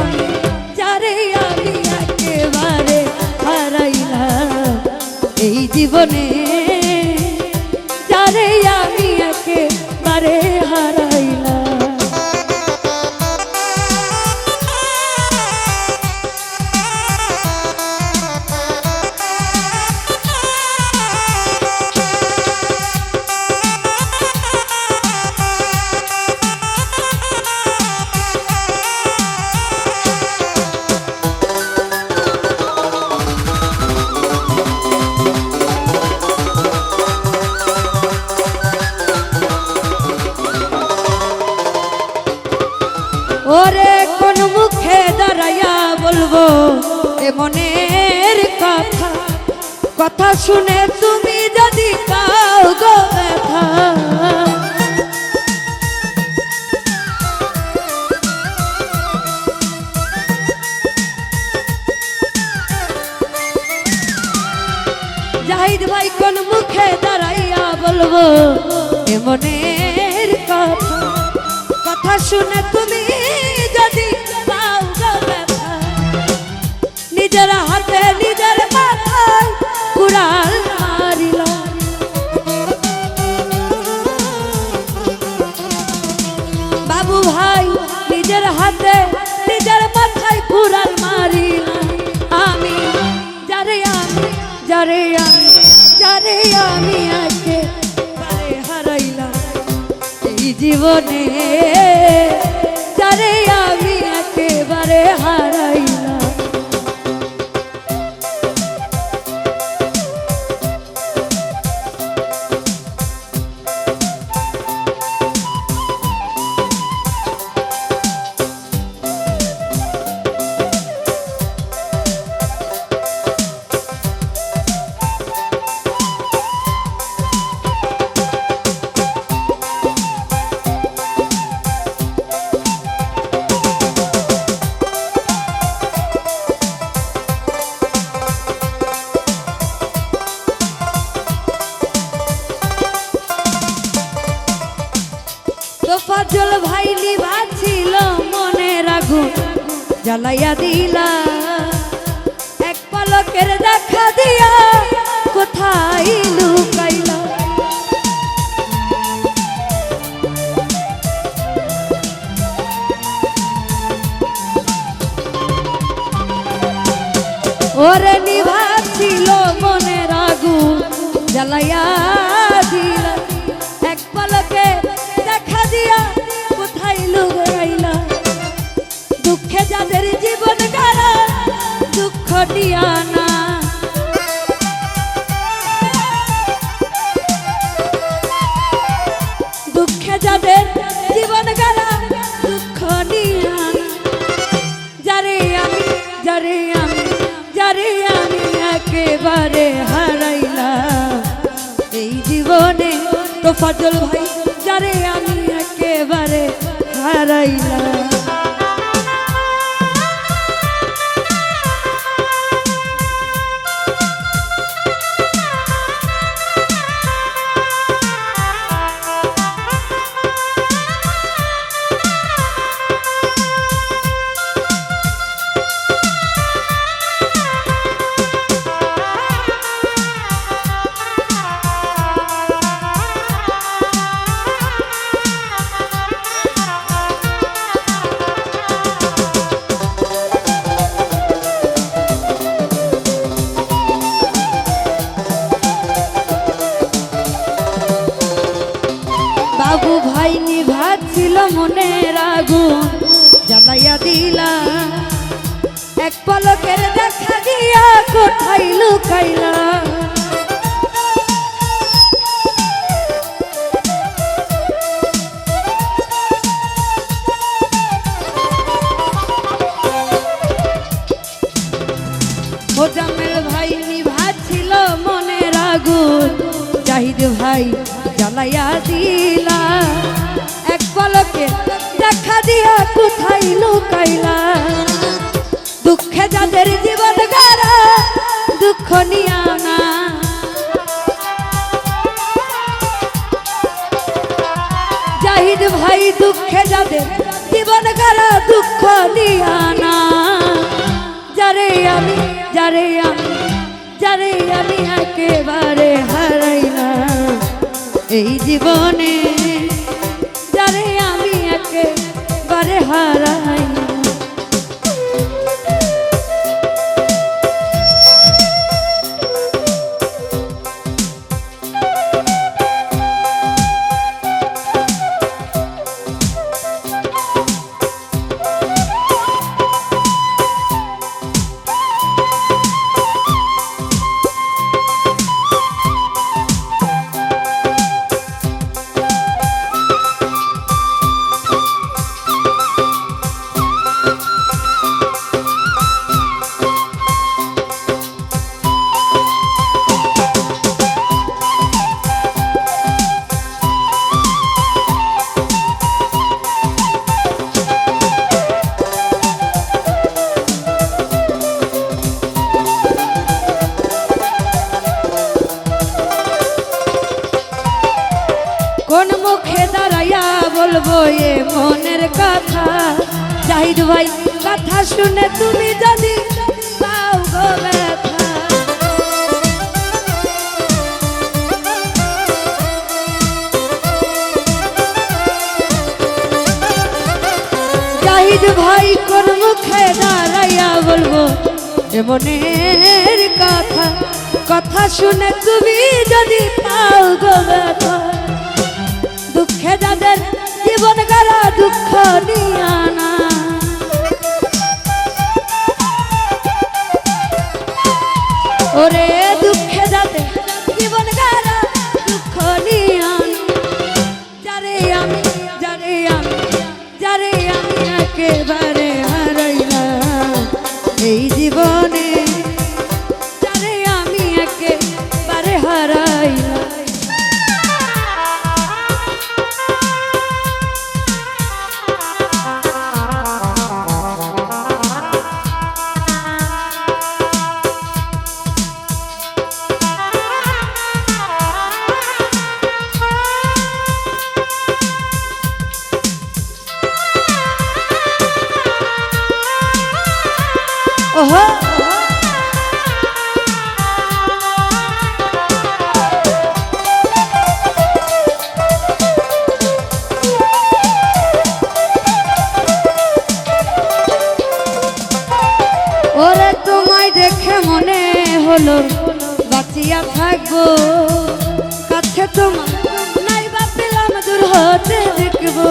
আমি যারে আমি একেবারে হারাইলাম এই জীবনে, যারে আমি একেবারে হারাইলাম। ওরে কোন মুখে দাঁড়াইয়া বলবো এ মনের কথা, কথা শুনে তুমি যদি পাও গো ব্যথা। জাহিদ ভাই কোন মুখে দাঁড়াইয়া বলবো এ মনের কথা, কথা শুনে তুমি যদি পাও গো ব্যথা। নিজের হাতে নিজের মাথায় কুড়াল মারিল, বাবু ভাই নিজের হাতে নিজের মাথায় কুড়াল মারিল। আমি যারে আমি যারে আমি যারে আমি একেবারে হারাইলাম এই জীবনে, যারে আমি একেবারে হারাইলাম। তোফাজ্জল ভাই নিভাছিল মনের আগুন জ্বালাইয়া দিলা, এক পলকের দেখা দিয়া কোথায় লুকাইলা। ওরে নিভাছিল মনের আগুন জ্বালাইয়া দিলা, এক পলকে দেখা দিয়া কোথায় লুকাইলা। দুঃখে যাদের জীবন গাড়া দুঃখ দিয়া না, দুঃখে যাদের জীবন গাড়া দুঃখ নিয়া না। যারে আমি যারে আমি যারে আমি একেবারে হারাইলাম এই জীবনে, তোফাজ্জল ভাই যারে আমি একেবারে হারাইলাম। বাবু ভাই নিভাছিল মনের আগুন জ্বালাইয়া দিলা, এক পলকের দেখা দিয়া কোথায় লুকাইলা। মোজাম্মেল ভাই নিভাছিল মনের আগুন, জাহিদ ভাই জ্বালাইয়া দিলা, এক পলকে দেখা দিয়া কোথায় লুকাইলা। দুঃখে যাদের জীবন গাড়া দুঃখ নিয়া না, জাহিদ ভাই দুঃখে যাদের জীবন গাড়া দুঃখ নিয়া না। একেবারে হারাইলাম এই জীবনে, যারে আমি একেবারে হারাইলাম। কোন মুখে দাঁড়াইয়া বলবো এ মনের কথা, জাহিদ ভাই কথা শুনে তুমি যদি পাও গো ব্যথা। জাহিদ ভাই কোন মুখে দাঁড়াইয়া বলবো এ মনের কথা, কথা শুনে তুমি যদি পাও গো ব্যথা। দুঃখে যাদের জীবন গড়া দুঃখ নিয়া না, ওরে দুঃখে যাদের জীবন গড়া দুঃখ নিয়া না, যারে আমি একেবারে হারাইলাম এই জীবনে, যারে আমি একেবারে হারাইলাম। ওহো ওরে তোমায় দেখে মনে হলো বাঁচিয়া থাকবো, কাছে তোমার নাই বা পেলাম দূর হতে দেখবো।